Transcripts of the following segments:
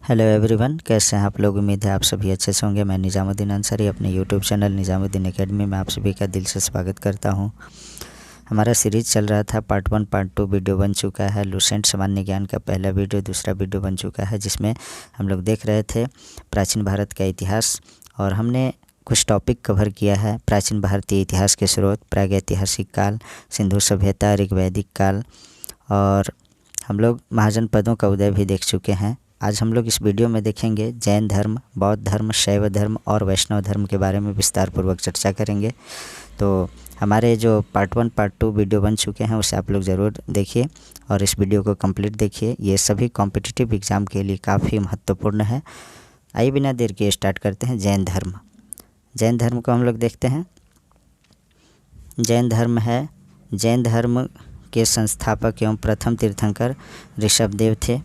Hello everyone, कैसे हैं आप लोग। उम्मीद है आप सभी अच्छे से होंगे। मैं निज़ामुद्दीन अंसारी अपने यूट्यूब चैनल निज़ामुद्दीन एकेडमी में आप सभी का दिल से स्वागत करता हूं। हमारा सीरीज़ चल रहा था, पार्ट 1 पार्ट 2 वीडियो बन चुका है। लुसेंट सामान्य ज्ञान का पहला वीडियो, दूसरा वीडियो बन चुका है, जिसमें हम लोग देख रहे थे प्राचीन भारत का इतिहास, और हमने कुछ टॉपिक कवर किया है। प्राचीन भारतीय इतिहास के स्रोत, प्रागैतिहासिक काल, सिंधु सभ्यता, ऋग्वैदिक काल, और हम लोग महाजनपदों का उदय भी देख चुके हैं। आज हम लोग इस वीडियो में देखेंगे जैन धर्म, बौद्ध धर्म, शैव धर्म और वैष्णव धर्म के बारे में विस्तार पूर्वक चर्चा करेंगे। तो हमारे जो पार्ट 1 पार्ट 2 वीडियो बन चुके हैं उसे आप लोग ज़रूर देखिए और इस वीडियो को कंप्लीट देखिए। ये सभी कॉम्पिटिटिव एग्ज़ाम के लिए काफ़ी महत्वपूर्ण है। आइए बिना देर के स्टार्ट करते हैं। जैन धर्म, जैन धर्म को हम लोग देखते हैं। जैन धर्म है, जैन धर्म के संस्थापक एवं प्रथम तीर्थंकर ऋषभदेव थे।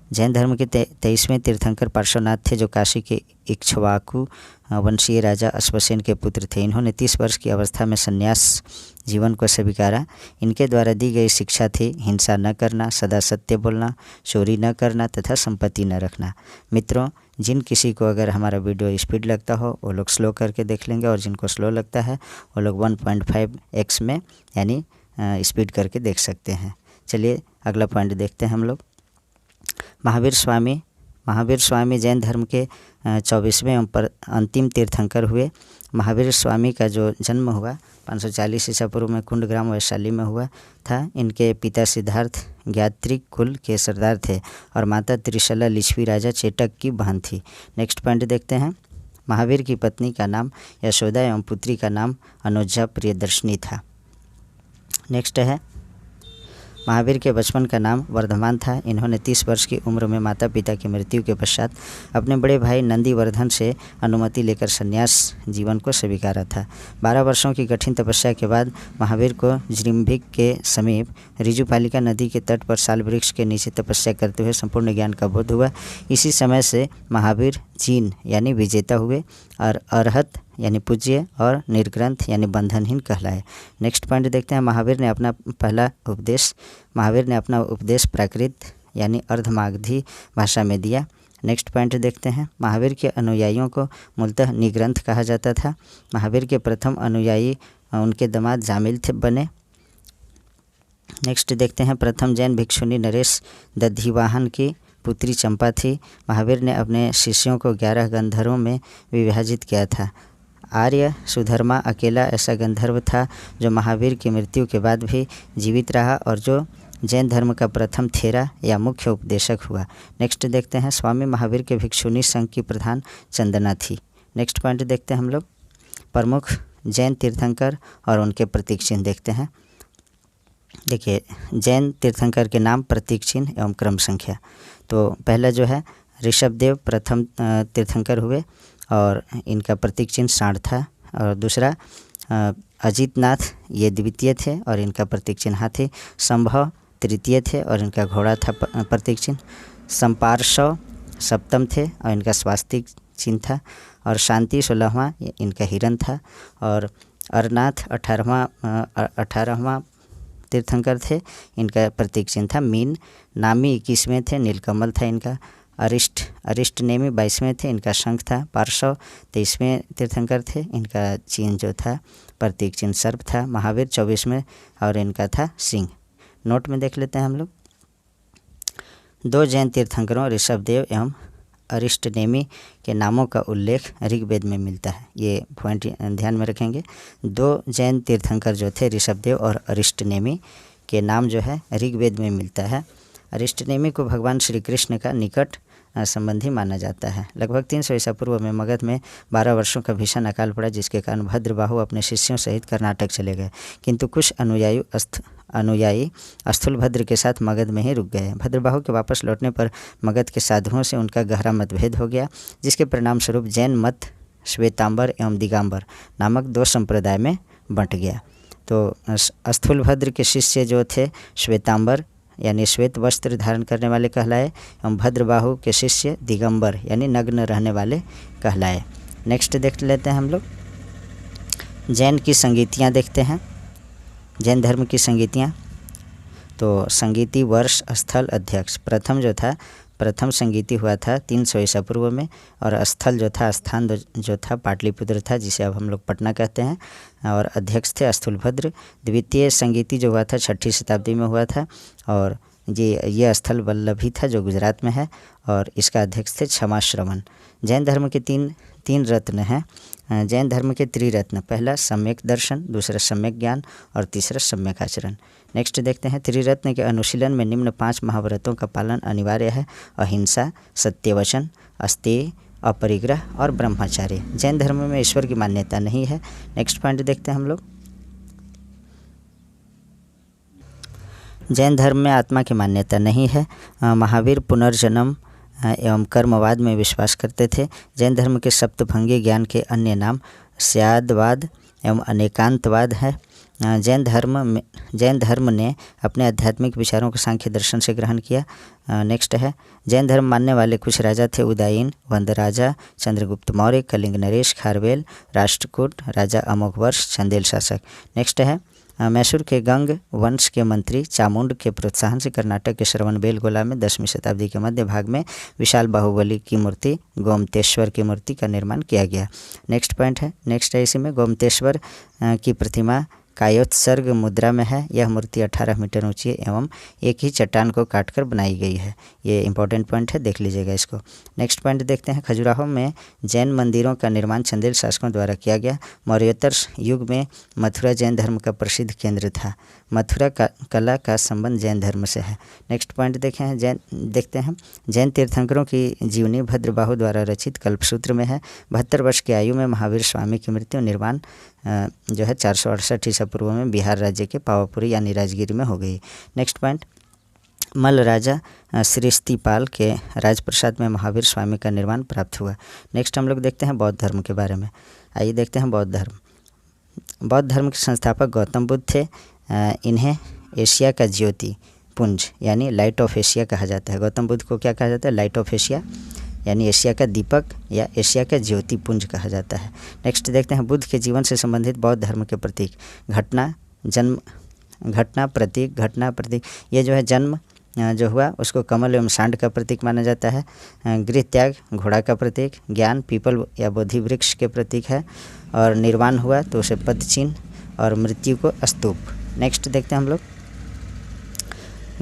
जैन धर्म के 23वें तीर्थंकर पार्श्वनाथ थे, जो काशी के इक्ष्वाकु वंशीय राजा अश्वसेन के पुत्र थे। इन्होंने 30 वर्ष की अवस्था में संन्यास जीवन को स्वीकारा। इनके द्वारा दी गई शिक्षा थी हिंसा न करना, सदा सत्य बोलना, चोरी न करना तथा संपत्ति न रखना। मित्रों, जिन किसी को अगर हमारा वीडियो स्पीड लगता हो वो लोग स्लो करके देख लेंगे, और जिनको स्लो लगता है वो लोग 1.5x में यानी स्पीड करके देख सकते हैं। चलिए अगला पॉइंट देखते हैं हम लोग। महावीर स्वामी जैन धर्म के 24वें एवं अंतिम तीर्थंकर हुए। महावीर स्वामी का जो जन्म हुआ 540 ईसा पूर्व में कुंडग्राम वैशाली में हुआ था। इनके पिता सिद्धार्थ ज्ञात्रिक कुल के सरदार थे और माता त्रिशला लिच्छवी राजा चेटक की बहन थी। नेक्स्ट पॉइंट देखते हैं। महावीर की पत्नी का नाम यशोदा एवं पुत्री का नाम अनुजा प्रियदर्शनी था। नेक्स्ट है, महावीर के बचपन का नाम वर्धमान था। इन्होंने 30 वर्ष की उम्र में माता पिता की मृत्यु के पश्चात अपने बड़े भाई नंदीवर्धन से अनुमति लेकर संन्यास जीवन को स्वीकारा था। 12 वर्षों की कठिन तपस्या के बाद महावीर को जृंभिक के समीप ऋजुपालिका नदी के तट पर साल वृक्ष के नीचे तपस्या करते हुए संपूर्ण ज्ञान का बोध हुआ। इसी समय से महावीर जीन यानी विजेता हुए और अरहत यानी पूज्य और निर्ग्रंथ यानी बंधनहीन कहलाए। नेक्स्ट पॉइंट देखते हैं। महावीर ने अपना उपदेश प्राकृत यानी अर्धमागधी भाषा में दिया। नेक्स्ट पॉइंट देखते हैं। महावीर के अनुयायियों को मूलतः निग्रंथ कहा जाता था। महावीर के प्रथम अनुयायी उनके दामाद जामिल थे बने। नेक्स्ट देखते हैं। प्रथम जैन भिक्षुनी नरेश दधिवाहन की पुत्री चंपा थी। महावीर ने अपने शिष्यों को 11 गंधर्वों में विभाजित किया था। आर्य सुधर्मा अकेला ऐसा गंधर्व था जो महावीर की मृत्यु के बाद भी जीवित रहा और जो जैन धर्म का प्रथम थेरा या मुख्य उपदेशक हुआ। नेक्स्ट देखते हैं। स्वामी महावीर के भिक्षुनी संघ की प्रधान चंदना थी। नेक्स्ट पॉइंट देखते हैं हम लोग। प्रमुख जैन तीर्थंकर और उनके प्रतीक चिन्ह देखते हैं। देखिए, जैन तीर्थंकर के नाम, प्रतीक चिन्ह एवं क्रम संख्या। तो पहला जो है ऋषभदेव प्रथम तीर्थंकर हुए और इनका प्रतीक चिन्ह सांड था। और दूसरा अजितनाथ, ये द्वितीय थे और इनका प्रतीक चिन्ह हाथी। संभव तृतीय थे और इनका घोड़ा था प्रतीक चिन्ह। संपार्श्व सप्तम थे और इनका स्वास्तिक चिन्ह था। और शांति 16वां, इनका हिरण था। और अरनाथ 18वां तीर्थंकर थे, इनका प्रतीक चिन्ह था मीन। नामी 21वें थे, नीलकमल था इनका। अरिष्ट नेमी 22वें थे, इनका शंख था। पार्श्व 23वें तीर्थंकर थे, इनका चिन्ह जो था प्रतीक चिन्ह सर्प था। महावीर 24वें और इनका था सिंह। नोट में देख लेते हैं हम लोग। 2 जैन तीर्थंकरों ऋषभदेव एवं अरिष्टनेमी के नामों का उल्लेख ऋग्वेद में मिलता है। ये पॉइंट ध्यान में रखेंगे। 2 जैन तीर्थंकर जो थे ऋषभदेव और अरिष्टनेमी के नाम जो है ऋग्वेद में मिलता है। अरिष्टनेमी को भगवान श्री कृष्ण का निकट संबंधी माना जाता है। लगभग 300 ईसा पूर्व में मगध में 12 वर्षों का भीषण अकाल पड़ा, जिसके कारण भद्रबाहु अपने शिष्यों सहित कर्नाटक चले गए, किंतु कुछ अनुयायी स्थूलभद्र के साथ मगध में ही रुक गए। भद्रबाहु के वापस लौटने पर मगध के साधुओं से उनका गहरा मतभेद हो गया, जिसके परिणाम स्वरूप जैन मत श्वेतांबर एवं दिगंबर नामक 2 संप्रदाय में बंट गया। तो स्थूलभद्र के शिष्य जो थे श्वेतांबर यानी श्वेत वस्त्र धारण करने वाले कहलाए, एवं भद्रबाहु के शिष्य दिगंबर यानी नग्न रहने वाले कहलाए। नेक्स्ट देख लेते हैं हम लोग। जैन की संगीतियाँ देखते हैं। जैन धर्म की संगीतियाँ। तो संगीति वर्ष स्थल अध्यक्ष प्रथम जो था प्रथम संगीति हुआ था 300 ईसा पूर्व में, और स्थल जो था, स्थान जो था पाटलिपुत्र था, जिसे अब हम लोग पटना कहते हैं, और अध्यक्ष थे स्थूलभद्र। द्वितीय संगीति जो हुआ था 6ठी शताब्दी में हुआ था, और ये स्थल वल्लभी था जो गुजरात में है, और इसका अध्यक्ष थे क्षमाश्रवण। जैन धर्म के तीन रत्न हैं। जैन धर्म के त्रिरत्न, पहला सम्यक दर्शन, दूसरा सम्यक ज्ञान और तीसरा सम्यक आचरण। नेक्स्ट देखते हैं, त्रिरत्न के अनुशीलन में निम्न 5 महाव्रतों का पालन अनिवार्य है: अहिंसा, सत्यवचन, अस्तेय, अपरिग्रह और ब्रह्मचार्य। जैन धर्म में ईश्वर की मान्यता नहीं है। नेक्स्ट पॉइंट देखते हैं हम लोग, जैन धर्म में आत्मा की मान्यता नहीं है। महावीर पुनर्जन्म एवं कर्मवाद में विश्वास करते थे। जैन धर्म के सप्तभंगी ज्ञान के अन्य नाम स्यादवाद एवं अनेकांतवाद है। जैन धर्म ने अपने आध्यात्मिक विचारों को सांख्य दर्शन से ग्रहण किया। नेक्स्ट है, जैन धर्म मानने वाले कुछ राजा थे: उदयन, वंदराजा, चंद्रगुप्त मौर्य, कलिंग नरेश, खारवेल, राष्ट्रकूट, राजा अमोघवर्ष, चंदेल शासक। नेक्स्ट है, मैसूर के गंग वंश के मंत्री चामुंड के प्रोत्साहन से कर्नाटक के श्रवणबेलगोला में 10वीं शताब्दी के मध्य भाग में विशाल बाहुबली की मूर्ति गोमतेश्वर की मूर्ति का निर्माण किया गया। नेक्स्ट पॉइंट है, नेक्स्ट है इसी में, गोमतेश्वर की प्रतिमा कायोत्सर्ग मुद्रा में है। यह मूर्ति 18 मीटर ऊंची है एवं एक ही चट्टान को काटकर बनाई गई है। ये इंपॉर्टेंट पॉइंट है, देख लीजिएगा इसको। नेक्स्ट पॉइंट देखते हैं, खजुराहो में जैन मंदिरों का निर्माण चंदेल शासकों द्वारा किया गया। मौर्योत्तर युग में मथुरा जैन धर्म का प्रसिद्ध केंद्र था। मथुरा का कला का संबंध जैन धर्म से है। नेक्स्ट पॉइंट देखते हैं, जैन तीर्थंकरों की जीवनी भद्रबाहु द्वारा रचित कल्पसूत्र में है। 72 वर्ष की आयु में महावीर स्वामी की मृत्यु निर्वाण जो है 468 ईसा पूर्व में बिहार राज्य के पावापुरी यानी राजगिरी में हो गई। नेक्स्ट पॉइंट, मल्ल राजा श्रीस्तिपाल के राजप्रसाद में महावीर स्वामी का निर्माण प्राप्त हुआ। नेक्स्ट हम लोग देखते हैं बौद्ध धर्म के बारे में। आइए देखते हैं बौद्ध धर्म के संस्थापक गौतम बुद्ध थे। इन्हें एशिया का ज्योति पुंज यानी लाइट ऑफ एशिया कहा जाता है। गौतम बुद्ध को क्या कहा जाता है? लाइट ऑफ एशिया यानी एशिया का दीपक या एशिया का ज्योति पुंज कहा जाता है। नेक्स्ट देखते हैं, बुद्ध के जीवन से संबंधित बौद्ध धर्म के प्रतीक। घटना प्रतीक, ये जो है जन्म जो हुआ उसको कमल एवं सांड का प्रतीक माना जाता है। गृह त्याग घोड़ा का प्रतीक। ज्ञान पीपल या बोधि वृक्ष के प्रतीक है। और निर्वाण हुआ तो उसे पद चिन्ह, और मृत्यु को स्तूप। नेक्स्ट देखते हैं हम लोग,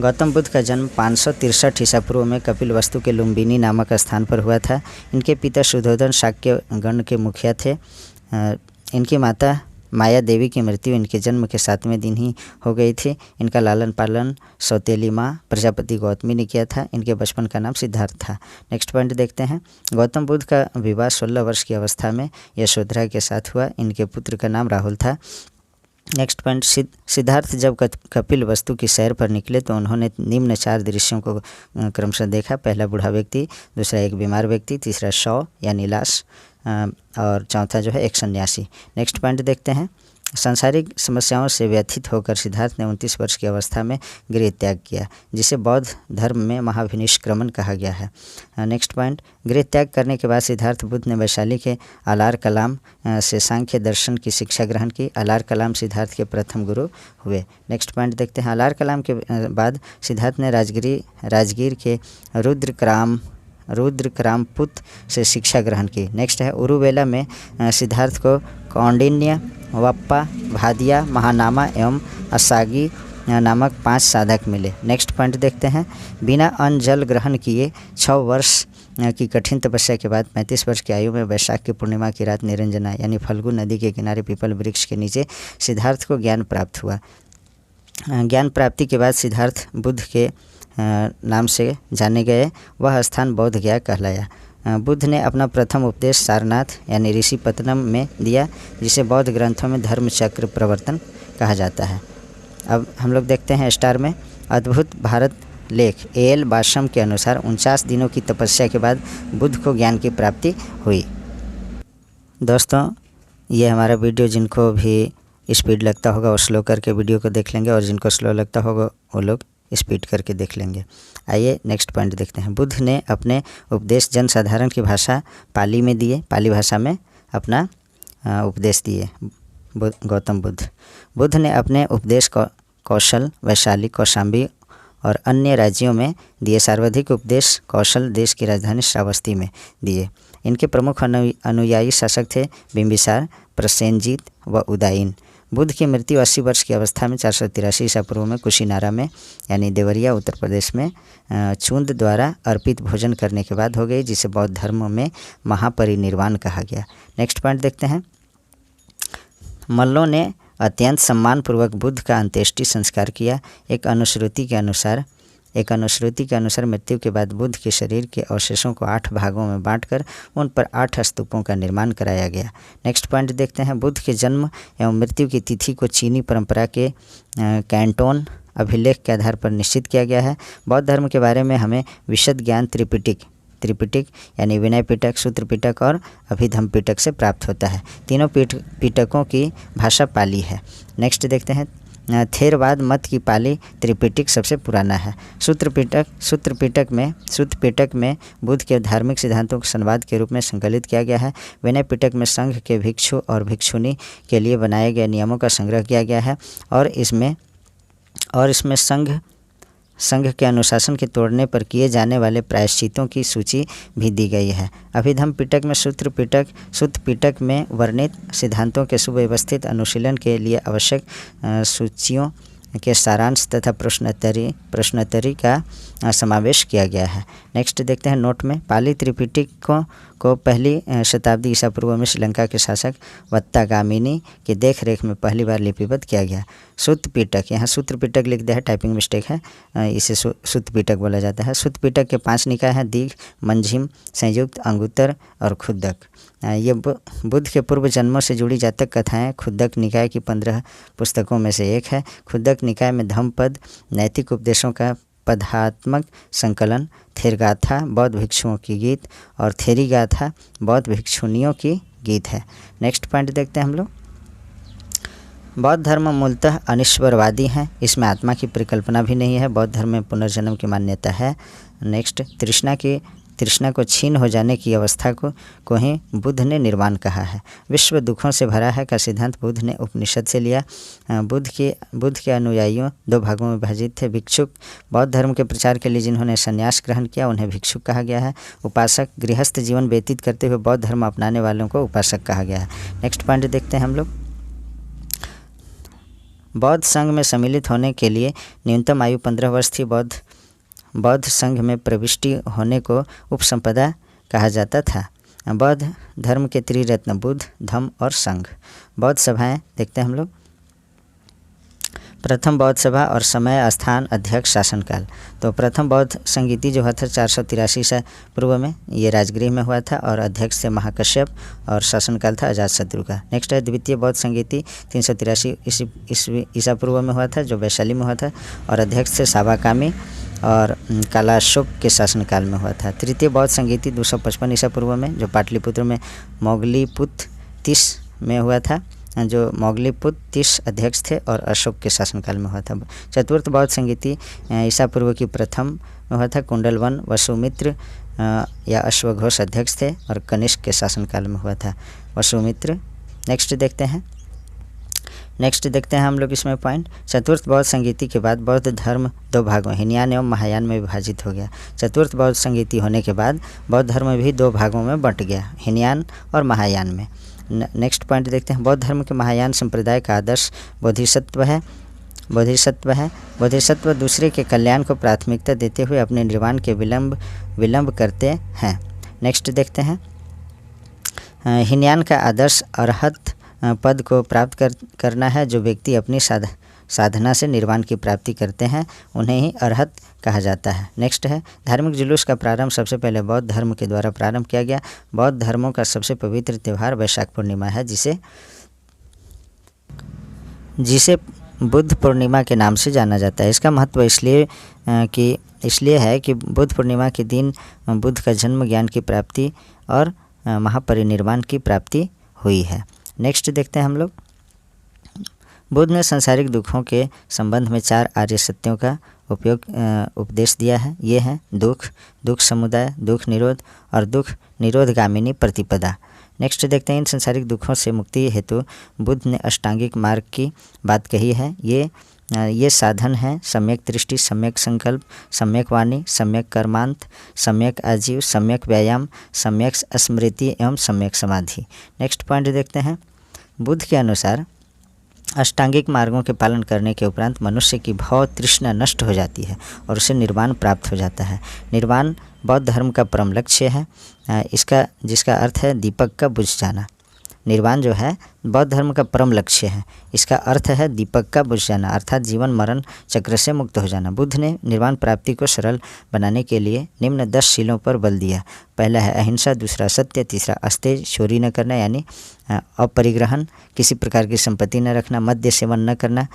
गौतम बुद्ध का जन्म 563 ईसा पूर्व में कपिलवस्तु के लुम्बिनी नामक स्थान पर हुआ था। इनके पिता शुद्धोधन शाक्य गण के मुखिया थे। इनकी माता माया देवी की मृत्यु इनके जन्म के 7वें दिन ही हो गई थी। इनका लालन पालन सौतेली माँ प्रजापति गौतमी ने किया था। इनके बचपन का नाम सिद्धार्थ था। नेक्स्ट पॉइंट देखते हैं, गौतम बुद्ध का विवाह 16 वर्ष की अवस्था में यशोधरा के साथ हुआ। इनके पुत्र का नाम राहुल था। नेक्स्ट पॉइंट, सिद्धार्थ जब कपिल वस्तु की सैर पर निकले तो उन्होंने निम्न 4 दृश्यों को क्रमशः देखा। पहला बूढ़ा व्यक्ति, दूसरा एक बीमार व्यक्ति, तीसरा शव यानी लाश, और चौथा जो है एक सन्यासी। नेक्स्ट पॉइंट देखते हैं, सांसारिक समस्याओं से व्यथित होकर सिद्धार्थ ने 29 वर्ष की अवस्था में गृह त्याग किया, जिसे बौद्ध धर्म में महाभिनिष्क्रमण कहा गया है। नेक्स्ट पॉइंट, गृह त्याग करने के बाद सिद्धार्थ बुद्ध ने वैशाली के अलार कलाम से सांख्य दर्शन की शिक्षा ग्रहण की। अलार कलाम सिद्धार्थ के प्रथम गुरु हुए। नेक्स्ट पॉइंट देखते हैं, अलार कलाम के बाद सिद्धार्थ ने राजगीर के रुद्रक्रामपुत से शिक्षा ग्रहण की। नेक्स्ट है, उरुवेला में सिद्धार्थ को कौंडिन्य, वप्पा, भादिया, महानामा एवं असागी नामक 5 साधक मिले। नेक्स्ट पॉइंट देखते हैं, बिना अन्न जल ग्रहण किए 6 वर्ष की कठिन तपस्या के बाद 35 वर्ष की आयु में वैशाख की पूर्णिमा की रात निरंजना यानी फल्गु नदी के किनारे पीपल वृक्ष के नीचे सिद्धार्थ को ज्ञान प्राप्त हुआ। ज्ञान प्राप्ति के बाद सिद्धार्थ बुद्ध के नाम से जाने गए। वह स्थान बोध गया कहलाया। बुद्ध ने अपना प्रथम उपदेश सारनाथ यानी ऋषिपत्तनम में दिया, जिसे बौद्ध ग्रंथों में धर्म चक्र प्रवर्तन कहा जाता है। अब हम लोग देखते हैं स्टार में, अद्भुत भारत लेख एल बाशम के अनुसार 49 दिनों की तपस्या के बाद बुद्ध को ज्ञान की प्राप्ति हुई। दोस्तों, ये हमारा वीडियो जिनको भी स्पीड लगता होगा वो स्लो करके वीडियो को देख लेंगे, और जिनको स्लो लगता होगा वो लोग स्पीड करके देख लेंगे। आइए नेक्स्ट पॉइंट देखते हैं, बुद्ध ने अपने उपदेश जनसाधारण की भाषा पाली में दिए। पाली भाषा में अपना उपदेश दिए गौतम बुद्ध ने अपने उपदेश को कौशल, वैशाली, कौशाम्बी और अन्य राज्यों में दिए। सर्वाधिक उपदेश कौशल देश की राजधानी श्रावस्ती में दिए। इनके प्रमुख अनुयायी शासक थे बिंबिसार, प्रसेनजीत व उदयन। बुद्ध की मृत्यु 80 वर्ष की अवस्था में 483 ईसा पूर्व में कुशीनारा में यानी देवरिया उत्तर प्रदेश में चूंद द्वारा अर्पित भोजन करने के बाद हो गई, जिसे बौद्ध धर्म में महापरिनिर्वाण कहा गया। नेक्स्ट पॉइंट देखते हैं। मल्लों ने अत्यंत सम्मानपूर्वक बुद्ध का अंत्येष्टि संस्कार किया। एक अनुश्रुति के अनुसार मृत्यु के बाद बुद्ध के शरीर के अवशेषों को 8 भागों में बांटकर उन पर 8 स्तूपों का निर्माण कराया गया। नेक्स्ट पॉइंट देखते हैं। बुद्ध के जन्म एवं मृत्यु की तिथि को चीनी परंपरा के कैंटोन अभिलेख के आधार पर निश्चित किया गया है। बौद्ध धर्म के बारे में हमें विशद ज्ञान त्रिपिटक यानी विनय पिटक, सूत्र पिटक और अभिधम्म पिटक से प्राप्त होता है। तीनों पिटकों की भाषा पाली है। नेक्स्ट देखते हैं। थेरवाद मत की पाली त्रिपिटक सबसे पुराना है। सूत्र पिटक में बुद्ध के धार्मिक सिद्धांतों को संवाद के रूप में संकलित किया गया है। विनय पिटक में संघ के भिक्षु और भिक्षुणी के लिए बनाए गए नियमों का संग्रह किया गया है और इसमें संघ के अनुशासन के तोड़ने पर किए जाने वाले प्रायश्चितों की सूची भी दी गई है। अभिधम्म पिटक में सूत्र पिटक में वर्णित सिद्धांतों के सुव्यवस्थित अनुशीलन के लिए आवश्यक सूचियों के सारांश तथा प्रश्नोत्तरी का समावेश किया गया है। नेक्स्ट देखते हैं। नोट में पाली त्रिपिटकों को पहली शताब्दी ईसा पूर्व में श्रीलंका के शासक वत्तागामिनी की देखरेख में पहली बार लिपिबद्ध किया गया। सुत्त पिटक, यहाँ सूत्र पिटक लिख दिया है, टाइपिंग मिस्टेक है, इसे सुत्त पिटक बोला जाता है। सुत्त पिटक के 5 निकाय हैं, दीघ, मंझिम, संयुक्त, अंगुत्तर और खुद्दक। ये बुद्ध के पूर्व जन्मों से जुड़ी जातक कथाएं खुद्दक निकाय की 15 पुस्तकों में से एक है। खुद्दक निकाय में धम्मपद नैतिक उपदेशों का पदात्मक संकलन, थेरगाथा बौद्ध भिक्षुओं की गीत और थेरीगाथा बौद्ध भिक्षुणियों की गीत है। नेक्स्ट पॉइंट देखते हैं हम लोग। बौद्ध धर्म मूलतः अनिश्वरवादी हैं, इसमें आत्मा की परिकल्पना भी नहीं है। बौद्ध धर्म में पुनर्जन्म की मान्यता है। नेक्स्ट, तृष्णा को छीन हो जाने की अवस्था को ही बुद्ध ने निर्वाण कहा है। विश्व दुखों से भरा है का सिद्धांत बुद्ध ने उपनिषद से लिया। बुद्ध के अनुयायियों 2 भागों में विभाजित थे। भिक्षुक, बौद्ध धर्म के प्रचार के लिए जिन्होंने संन्यास ग्रहण किया उन्हें भिक्षुक कहा गया है। उपासक, गृहस्थ जीवन व्यतीत करते हुए बौद्ध धर्म अपनाने वालों को उपासक कहा गया है। नेक्स्ट पॉइंट देखते हैं हम लोग। बौद्ध संघ में सम्मिलित होने के लिए न्यूनतम आयु 15 वर्ष थी। बौद्ध संघ में प्रविष्टि होने को उपसंपदा कहा जाता था। बौद्ध धर्म के त्रिरत्न बुद्ध, धम्म और संघ। बौद्ध सभाएं देखते हैं हम लोग। प्रथम बौद्ध सभा और समय, स्थान, अध्यक्ष, शासनकाल। तो प्रथम बौद्ध संगीति जो हुआ था 483 ईसा पूर्व में, ये राजगृह में हुआ था और अध्यक्ष थे महाकश्यप और शासनकाल था अजातशत्रु का। नेक्स्ट है द्वितीय बौद्ध संगीति 383 ईसा पूर्व में हुआ था जो वैशाली में हुआ था और अध्यक्ष थे साबाकामी और कालाशोक के शासनकाल में हुआ था। तृतीय बौद्ध संगीति 255 ईसा पूर्व में जो पाटलिपुत्र में मोगलीपुत्र 30 में हुआ था, जो मोगलीपुत्र 30 अध्यक्ष थे और अशोक के शासनकाल में हुआ था। चतुर्थ बौद्ध संगीति ईसा पूर्व की प्रथम में हुआ था। कुंडलवन वसुमित्र या अश्वघोष अध्यक्ष थे और कनिष्क के शासनकाल में हुआ था वसुमित्र। नेक्स्ट देखते हैं हम लोग इसमें पॉइंट। चतुर्थ बौद्ध संगीति के बाद बौद्ध धर्म 2 भागों हीनयान एवं महायान में विभाजित हो गया। चतुर्थ बौद्ध संगीति होने के बाद बौद्ध धर्म भी 2 भागों में बंट गया, हीनयान और महायान में। नेक्स्ट पॉइंट देखते हैं। बौद्ध धर्म के महायान संप्रदाय का आदर्श बोधिसत्व है। बोधिसत्व दूसरे के कल्याण को प्राथमिकता देते हुए अपने निर्वाण के विलंब करते हैं। नेक्स्ट देखते हैं। हीनयान का आदर्श अरहत पद को प्राप्त करना है। जो व्यक्ति अपनी साधना से निर्वाण की प्राप्ति करते हैं उन्हें ही अरहत कहा जाता है। नेक्स्ट है धार्मिक जुलूस का प्रारंभ सबसे पहले बौद्ध धर्म के द्वारा प्रारंभ किया गया। बौद्ध धर्मों का सबसे पवित्र त्यौहार वैशाख पूर्णिमा है, जिसे बुद्ध पूर्णिमा के नाम से जाना जाता है। इसका महत्व इसलिए है कि बुद्ध पूर्णिमा के दिन बुद्ध का जन्म, ज्ञान की प्राप्ति और महापरिनिर्वाण की प्राप्ति हुई है। नेक्स्ट देखते हैं हम लोग। बुद्ध ने सांसारिक दुखों के संबंध में 4 आर्य सत्यों का उपदेश दिया है। ये हैं दुख समुदाय, दुख निरोध और दुख निरोधगामिनी प्रतिपदा। नेक्स्ट देखते हैं। इन सांसारिक दुखों से मुक्ति हेतु बुद्ध ने अष्टांगिक मार्ग की बात कही है। ये ये साधन हैं सम्यक दृष्टि, सम्यक संकल्प, सम्यक वाणी, सम्यक कर्मांत, सम्यक आजीव, सम्यक व्यायाम, सम्यक स्मृति एवं सम्यक समाधि। नेक्स्ट पॉइंट देखते हैं। बुद्ध के अनुसार अष्टांगिक मार्गों के पालन करने के उपरांत मनुष्य की भव तृष्णा नष्ट हो जाती है और उसे निर्वाण प्राप्त हो जाता है। निर्वाण बौद्ध धर्म का परम लक्ष्य है, जिसका अर्थ है दीपक का बुझ जाना। निर्वाण जो है बौद्ध धर्म का परम लक्ष्य है, इसका अर्थ है दीपक का बुझ जाना, अर्थात जीवन मरण चक्र से मुक्त हो जाना। बुद्ध ने निर्वाण प्राप्ति को सरल बनाने के लिए निम्न 10 शीलों पर बल दिया। पहला है अहिंसा, दूसरा सत्य, तीसरा अस्तेज, चोरी न करना यानी अपरिग्रहण, किसी प्रकार की संपत्ति न रखना, मद्य सेवन न करना,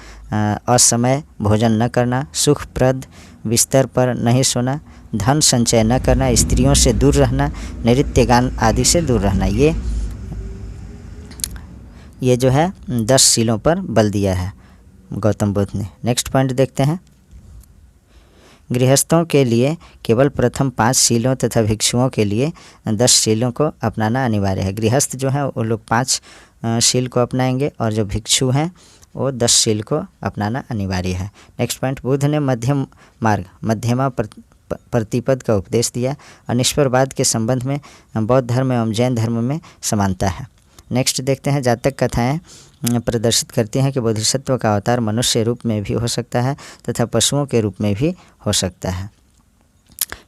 असमय भोजन न करना, सुखप्रद बिस्तर पर नहीं सोना, धन संचय न करना, स्त्रियों से दूर रहना, नृत्य गान आदि से दूर रहना। ये जो है 10 शीलों पर बल दिया है गौतम बुद्ध ने। नेक्स्ट पॉइंट देखते हैं। गृहस्थों के लिए केवल प्रथम 5 शीलों तथा भिक्षुओं के लिए 10 शीलों को अपनाना अनिवार्य है। गृहस्थ जो है वो लोग 5 शील को अपनाएंगे और जो भिक्षु हैं वो 10 शील को अपनाना अनिवार्य है। Next point. बुद्ध ने मध्यम मार्ग, मध्यमा प्रतिपद का उपदेश दिया। अनिश्वरवाद के संबंध में बौद्ध धर्म एवं जैन धर्म में समानता है। नेक्स्ट देखते हैं। जातक कथाएं प्रदर्शित करती हैं कि बोधिसत्व का अवतार मनुष्य रूप में भी हो सकता है तथा पशुओं के रूप में भी हो सकता है।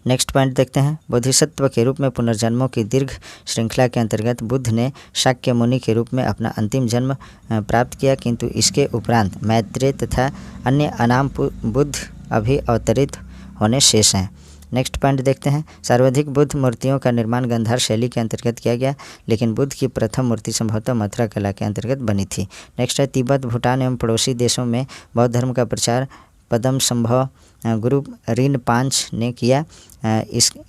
नेक्स्ट पॉइंट देखते हैं। बोधिसत्व के रूप में पुनर्जन्मों की दीर्घ श्रृंखला के अंतर्गत बुद्ध ने शाक्य मुनि के रूप में अपना अंतिम जन्म प्राप्त किया, किंतु इसके उपरांत मैत्रेय तथा अन्य अनाम बुद्ध अभी अवतरित होने शेष हैं। नेक्स्ट पॉइंट देखते हैं। सर्वाधिक बुद्ध मूर्तियों का निर्माण गांधार शैली के अंतर्गत किया गया, लेकिन बुद्ध की प्रथम मूर्ति संभवतः मथुरा कला के अंतर्गत बनी थी। नेक्स्ट है। तिब्बत, भूटान एवं पड़ोसी देशों में बौद्ध धर्म का प्रचार पदम संभव गुरु रिनपांच ने किया।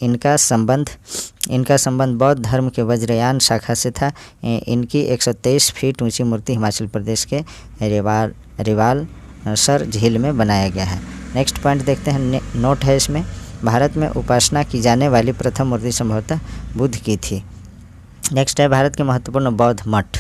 इनका संबंध बौद्ध धर्म के वज्रयान शाखा से था। इनकी 123 फीट ऊंची मूर्ति हिमाचल प्रदेश के रिवाल सर झील में बनाया गया है। नेक्स्ट पॉइंट देखते हैं। नोट है इसमें। भारत में उपासना की जाने वाली प्रथम मूर्ति संभवतः बुद्ध की थी। नेक्स्ट है। भारत के महत्वपूर्ण बौद्ध मठ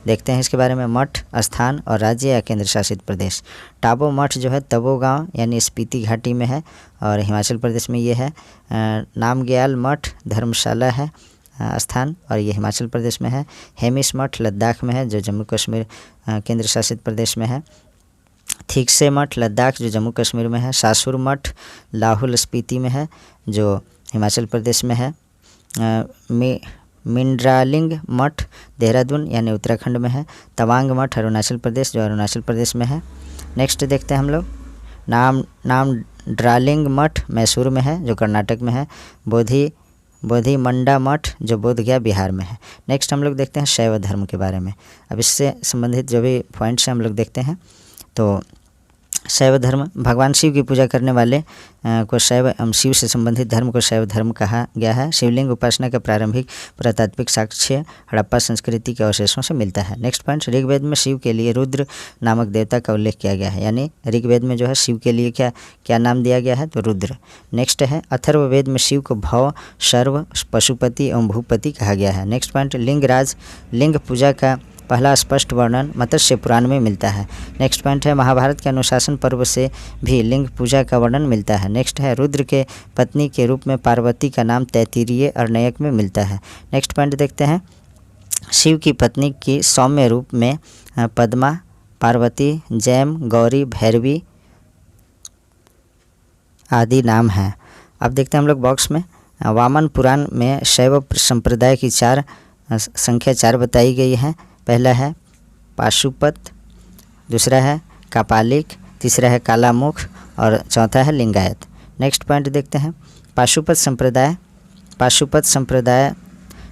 देखते हैं इसके बारे में। मठ स्थान और राज्य या केंद्र शासित प्रदेश। टाबो मठ जो है तबो गांव यानी स्पीति घाटी में है और हिमाचल प्रदेश में ये है। नामग्याल मठ धर्मशाला है स्थान और ये हिमाचल प्रदेश में है। हेमिस मठ लद्दाख में है जो जम्मू कश्मीर केंद्र शासित प्रदेश में है। थिकसे मठ लद्दाख जो जम्मू कश्मीर में है। सासुर मठ लाहौल स्पीति में है जो हिमाचल प्रदेश में है। मिंड्रालिंग मठ देहरादून यानी उत्तराखंड में है। तवांग मठ अरुणाचल प्रदेश जो अरुणाचल प्रदेश में है। नेक्स्ट देखते हैं हम लोग। नाम ड्रालिंग मठ मैसूर में है जो कर्नाटक में है। बोधि मंडा मठ जो बोधगया बिहार में है। नेक्स्ट हम लोग देखते हैं शैव धर्म के बारे में। अब इससे संबंधित जो भी पॉइंट्स हैं हम लोग देखते हैं। तो शैव धर्म भगवान शिव की पूजा करने वाले को शैव एवं शिव से संबंधित धर्म को शैव धर्म कहा गया है। शिवलिंग उपासना का प्रारंभिक पुरातात्विक साक्ष्य हड़प्पा संस्कृति के अवशेषों से मिलता है। Next point. ऋग्वेद में शिव के लिए रुद्र नामक देवता का उल्लेख किया गया है, यानी ऋग्वेद में जो है शिव के लिए क्या नाम दिया गया है तो रुद्र। नेक्स्ट है। अथर्ववेद में शिव को भव, सर्व, पशुपति एवं भूपति कहा गया है। Next point. लिंगराज लिंग पूजा का पहला स्पष्ट वर्णन मत्स्य पुराण में मिलता है। नेक्स्ट पॉइंट है। महाभारत के अनुशासन पर्व से भी लिंग पूजा का वर्णन मिलता है। नेक्स्ट है। रुद्र के पत्नी के रूप में पार्वती का नाम तैत्तिरीय अरण्यक में मिलता है। नेक्स्ट पॉइंट देखते हैं। शिव की पत्नी की सौम्य रूप में पद्मा, पार्वती, जैम, गौरी, भैरवी आदि नाम हैं। अब देखते हैं हम लोग बॉक्स में। वामन पुराण में शैव संप्रदाय की संख्या 4 बताई गई है। पहला है पाशुपत, दूसरा है कापालिक, तीसरा है कालामुख और चौथा है लिंगायत। नेक्स्ट पॉइंट देखते हैं। पाशुपत संप्रदाय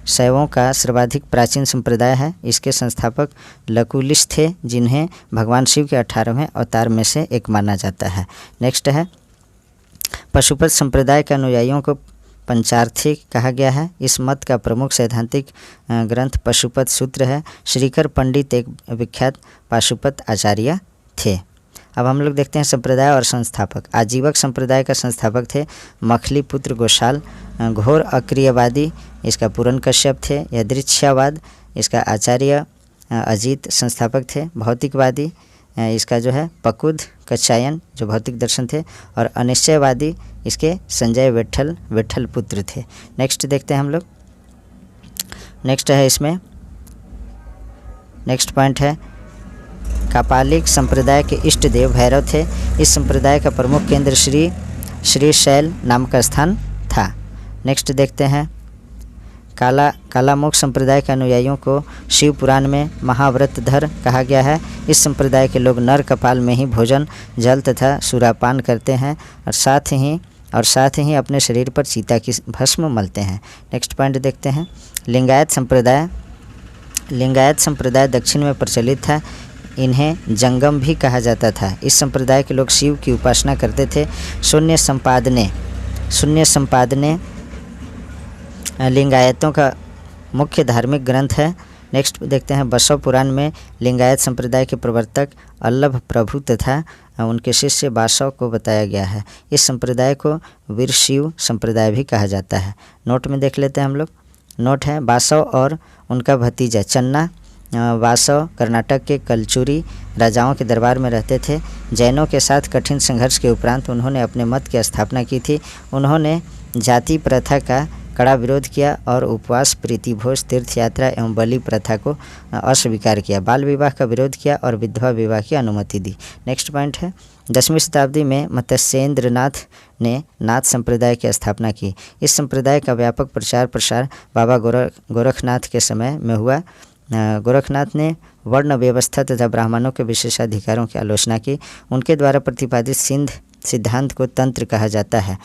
शैवों का सर्वाधिक प्राचीन संप्रदाय है। इसके संस्थापक लकुलिश थे जिन्हें भगवान शिव के 18वें अवतार में से एक माना जाता है। नेक्स्ट है। पशुपत संप्रदाय के अनुयायियों को पंचार्थी कहा गया है। इस मत का प्रमुख सैद्धांतिक ग्रंथ पशुपत सूत्र है। श्रीकर पंडित एक विख्यात पाशुपत आचार्य थे। अब हम लोग देखते हैं संप्रदाय और संस्थापक। आजीवक संप्रदाय का संस्थापक थे मखली पुत्र गोशाल। घोर अक्रियवादी इसका पूरन कश्यप थे। यदृच्छावाद इसका आचार्य अजीत संस्थापक थे। भौतिकवादी इसका जो है पकुद कच्छायन जो भौतिक दर्शन थे, और अनिश्चयवादी इसके संजय विट्ठल पुत्र थे। नेक्स्ट देखते हैं हम लोग। नेक्स्ट है इसमें नेक्स्ट पॉइंट है कापालिक संप्रदाय के इष्ट देव भैरव थे। इस संप्रदाय का प्रमुख केंद्र श्री शैल नाम का स्थान था। नेक्स्ट देखते हैं कालामुख संप्रदाय के अनुयायियों को शिव पुराण में महाव्रतधर कहा गया है। इस संप्रदाय के लोग नर कपाल में ही भोजन, जल तथा सुरापान करते हैं और साथ ही अपने शरीर पर चीता की भस्म मलते हैं। नेक्स्ट पॉइंट देखते हैं लिंगायत संप्रदाय दक्षिण में प्रचलित था। इन्हें जंगम भी कहा जाता था। इस संप्रदाय के लोग शिव की उपासना करते थे। शून्य संपादने लिंगायतों का मुख्य धार्मिक ग्रंथ है। नेक्स्ट देखते हैं बसव पुराण में लिंगायत संप्रदाय के प्रवर्तक अल्लभ प्रभु तथा उनके शिष्य बासव को बताया गया है। इस संप्रदाय को वीरशिव संप्रदाय भी कहा जाता है। नोट में देख लेते हैं हम लोग। नोट है बासव और उनका भतीजा चन्ना वासव कर्नाटक के कलचुरी राजाओं के दरबार में रहते थे। जैनों के साथ कठिन संघर्ष के उपरांत उन्होंने अपने मत की स्थापना की थी। उन्होंने जाति प्रथा का कड़ा विरोध किया और उपवास, प्रीतिभोज, तीर्थ यात्रा एवं बलि प्रथा को अस्वीकार किया। बाल विवाह का विरोध किया और विधवा विवाह की अनुमति दी। नेक्स्ट पॉइंट है 10वीं शताब्दी में मत्स्येंद्रनाथ ने नाथ संप्रदाय की स्थापना की। इस संप्रदाय का व्यापक प्रचार प्रसार बाबा गोरखनाथ के समय में हुआ। गोरखनाथ ने वर्ण व्यवस्था तथा ब्राह्मणों के विशेषाधिकारों की आलोचना की। उनके द्वारा प्रतिपादित सिंध सिद्धांत को तंत्र कहा जाता है।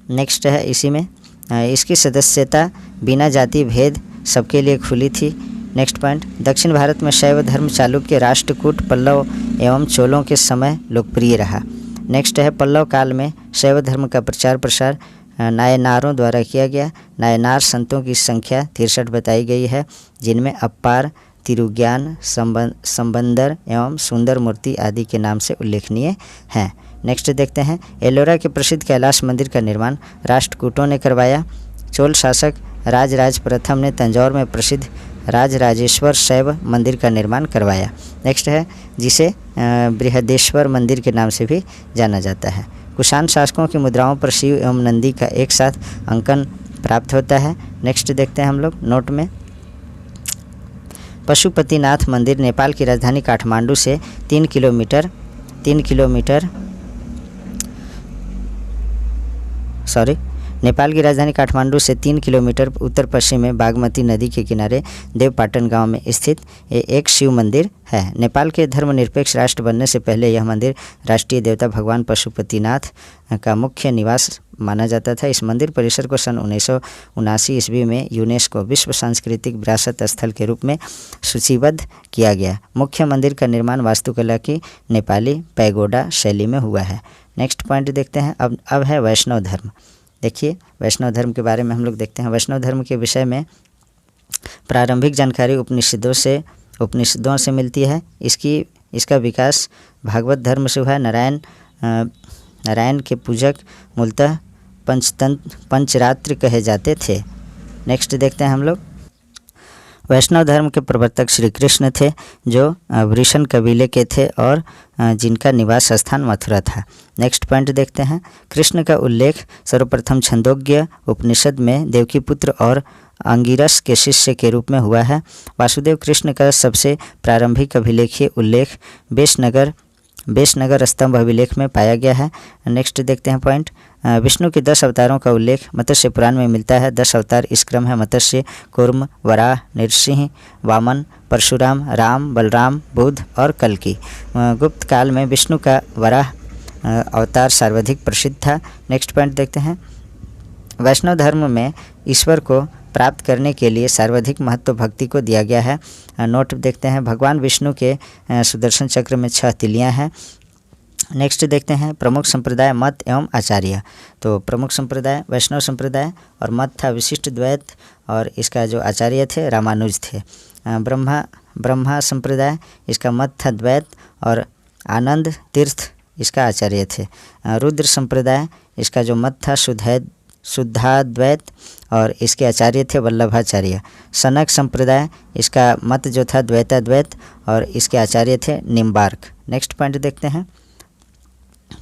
नेक्स्ट है इसी में इसकी सदस्यता बिना जाति भेद सबके लिए खुली थी। नेक्स्ट पॉइंट दक्षिण भारत में शैव धर्म चालुक्य, राष्ट्रकूट, पल्लव एवं चोलों के समय लोकप्रिय रहा। नेक्स्ट है पल्लव काल में शैव धर्म का प्रचार प्रसार नायनारों द्वारा किया गया। नायनार संतों की संख्या 63 बताई गई है, जिनमें अप्पार, तिरुज्ञान, संबंदर एवं सुंदर मूर्ति आदि के नाम से उल्लेखनीय हैं। नेक्स्ट देखते हैं एलोरा के प्रसिद्ध कैलाश मंदिर का निर्माण राष्ट्रकूटों ने करवाया। चोल शासक राजराज प्रथम ने तंजौर में प्रसिद्ध राजराजेश्वर शैव मंदिर का निर्माण करवाया। नेक्स्ट है जिसे बृहदेश्वर मंदिर के नाम से भी जाना जाता है। कुषाण शासकों की मुद्राओं पर शिव एवं नंदी का एक साथ अंकन प्राप्त होता है। नेक्स्ट देखते हैं हम लोग नोट में पशुपतिनाथ मंदिर नेपाल की राजधानी काठमांडू से 3 किलोमीटर नेपाल की राजधानी काठमांडू से 3 किलोमीटर उत्तर पश्चिम में बागमती नदी के किनारे देवपाटन गांव में स्थित एक शिव मंदिर है। नेपाल के धर्मनिरपेक्ष राष्ट्र बनने से पहले यह मंदिर राष्ट्रीय देवता भगवान पशुपतिनाथ का मुख्य निवास माना जाता था। इस मंदिर परिसर को सन 1979 ईस्वी में यूनेस्को विश्व सांस्कृतिक विरासत स्थल के रूप में सूचीबद्ध किया गया। मुख्य मंदिर का निर्माण वास्तुकला की नेपाली पैगोडा शैली में हुआ है। नेक्स्ट पॉइंट देखते हैं अब है वैष्णव धर्म। देखिए वैष्णव धर्म के बारे में हम लोग देखते हैं। वैष्णव धर्म के विषय में प्रारंभिक जानकारी उपनिषदों से मिलती है। इसका विकास भागवत धर्म से हुआ। नारायण के पूजक मूलतः पंचरात्र कहे जाते थे। नेक्स्ट देखते हैं हम लोग वैष्णव धर्म के प्रवर्तक श्री कृष्ण थे, जो वृषण कबीले के थे और जिनका निवास स्थान मथुरा था। नेक्स्ट पॉइंट देखते हैं कृष्ण का उल्लेख सर्वप्रथम छंदोग्य उपनिषद में देवकी पुत्र और अंगिरस के शिष्य के रूप में हुआ है। वासुदेव कृष्ण का सबसे प्रारंभिक अभिलेखीय उल्लेख बेशनगर स्तंभ अभिलेख में पाया गया है। नेक्स्ट देखते हैं पॉइंट विष्णु के 10 अवतारों का उल्लेख मत्स्य पुराण में मिलता है। 10 अवतार इस क्रम है मत्स्य, कूर्म, वराह, नृसिंह, वामन, परशुराम, राम, बलराम, बुद्ध और कल्कि। गुप्त काल में विष्णु का वराह अवतार सर्वाधिक प्रसिद्ध था। नेक्स्ट पॉइंट देखते हैं वैष्णव धर्म में ईश्वर को प्राप्त करने के लिए सर्वाधिक महत्व भक्ति को दिया गया है। नोट देखते हैं भगवान विष्णु के सुदर्शन चक्र में 6 तिलियां हैं। नेक्स्ट देखते हैं प्रमुख संप्रदाय, मत एवं आचार्य। तो प्रमुख संप्रदाय वैष्णव संप्रदाय और मत था विशिष्ट द्वैत, और इसका जो आचार्य थे रामानुज थे। ब्रह्मा संप्रदाय, इसका मत था द्वैत और आनंद तीर्थ इसका आचार्य थे। रुद्र संप्रदाय, इसका जो मत था शुद्धाद्वैत और इसके आचार्य थे वल्लभाचार्य। सनक संप्रदाय, इसका मत जो था द्वैताद्वैत और इसके आचार्य थे निम्बार्क। नेक्स्ट पॉइंट देखते हैं,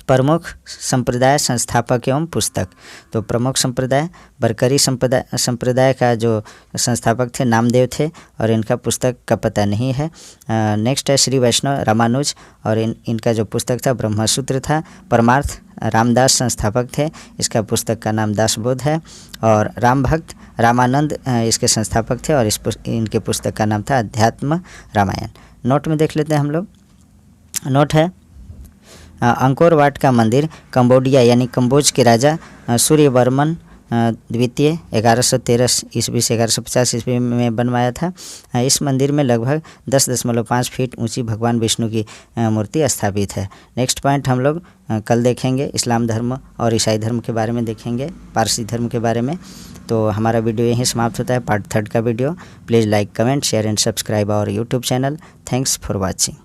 प्रमुख संप्रदाय संस्थापक एवं पुस्तक। तो प्रमुख संप्रदाय बरकरी संप्रदाय का जो संस्थापक थे नामदेव थे और इनका पुस्तक का पता नहीं है। नेक्स्ट है श्री वैष्णव रामानुज और इनका जो पुस्तक था ब्रह्मसूत्र था। परमार्थ रामदास संस्थापक थे, इसका पुस्तक का नाम दासबोध है। और राम भक्त रामानंद इसके संस्थापक थे और इनके पुस्तक का नाम था अध्यात्म रामायण। नोट में देख लेते हैं हम लोग। नोट है अंकोर वाट का मंदिर कंबोडिया यानी कंबोज के राजा सूर्यवर्मन द्वितीय 1113 ईस्वी से 1150 ईस्वी में बनवाया था। इस मंदिर में लगभग 10.5 फीट ऊंची भगवान विष्णु की मूर्ति स्थापित है। नेक्स्ट पॉइंट हम लोग कल देखेंगे, इस्लाम धर्म और ईसाई धर्म के बारे में देखेंगे, पारसी धर्म के बारे में। तो हमारा वीडियो यहीं समाप्त होता है, पार्ट 3 का video. Please like, comment, share and subscribe our YouTube channel. Thanks for watching.